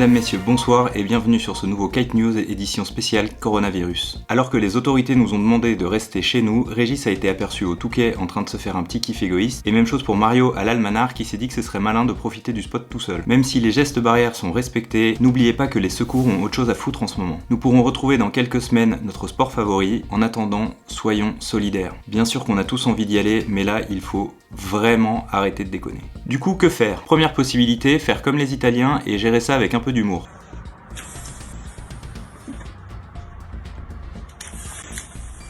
Mesdames, Messieurs, bonsoir et bienvenue sur ce nouveau Kite News édition spéciale Coronavirus. Alors que les autorités nous ont demandé de rester chez nous, Régis a été aperçu au Touquet en train de se faire un petit kiff égoïste, et même chose pour Mario à l'Almanar qui s'est dit que ce serait malin de profiter du spot tout seul. Même si les gestes barrières sont respectés, n'oubliez pas que les secours ont autre chose à foutre en ce moment. Nous pourrons retrouver dans quelques semaines notre sport favori, en attendant, soyons solidaires. Bien sûr qu'on a tous envie d'y aller, mais là il faut vraiment arrêter de déconner. Du coup, que faire ? Première possibilité, faire comme les Italiens et gérer ça avec un peu d'humour.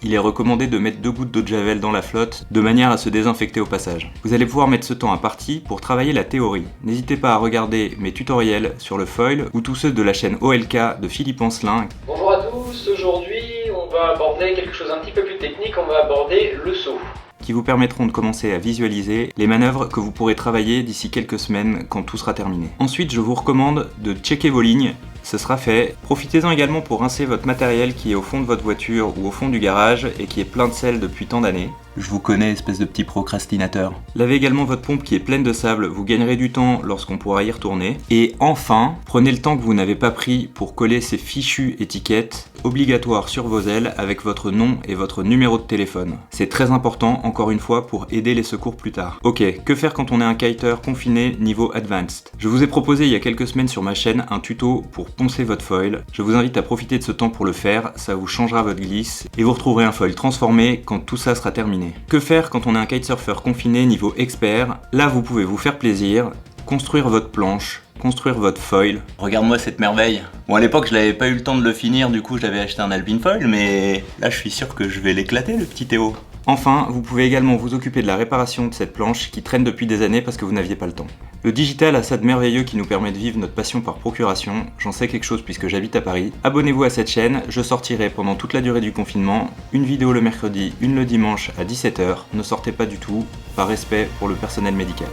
Il est recommandé de mettre 2 gouttes d'eau de javel dans la flotte, de manière à se désinfecter au passage. Vous allez pouvoir mettre ce temps à partie pour travailler la théorie. N'hésitez pas à regarder mes tutoriels sur le foil ou tous ceux de la chaîne OLK de Philippe Ancelin. Bonjour à tous, aujourd'hui on va aborder quelque chose un petit peu plus technique, on va aborder le saut. Qui vous permettront de commencer à visualiser les manœuvres que vous pourrez travailler d'ici quelques semaines quand tout sera terminé. Ensuite, je vous recommande de checker vos lignes, ce sera fait. Profitez-en également pour rincer votre matériel qui est au fond de votre voiture ou au fond du garage et qui est plein de sel depuis tant d'années. Je vous connais, espèce de petit procrastinateur. Lavez également votre pompe qui est pleine de sable, vous gagnerez du temps lorsqu'on pourra y retourner. Et enfin, prenez le temps que vous n'avez pas pris pour coller ces fichues étiquettes obligatoires sur vos ailes avec votre nom et votre numéro de téléphone. C'est très important, encore une fois, pour aider les secours plus tard. Ok, que faire quand on est un kiter confiné niveau advanced ? Je vous ai proposé il y a quelques semaines sur ma chaîne un tuto pour poncer votre foil. Je vous invite à profiter de ce temps pour le faire, ça vous changera votre glisse et vous retrouverez un foil transformé quand tout ça sera terminé. Que faire quand on est un kitesurfer confiné niveau expert ? Là, vous pouvez vous faire plaisir, construire votre planche, construire votre foil. Regarde-moi cette merveille. Bon, à l'époque, je n'avais pas eu le temps de le finir, du coup, j'avais acheté un Alpine Foil, mais là, je suis sûr que je vais l'éclater, le petit Théo. Enfin, vous pouvez également vous occuper de la réparation de cette planche qui traîne depuis des années parce que vous n'aviez pas le temps. Le digital a ça de merveilleux qui nous permet de vivre notre passion par procuration. J'en sais quelque chose puisque j'habite à Paris. Abonnez-vous à cette chaîne, je sortirai pendant toute la durée du confinement, une vidéo le mercredi, une le dimanche à 17h. Ne sortez pas du tout, par respect pour le personnel médical.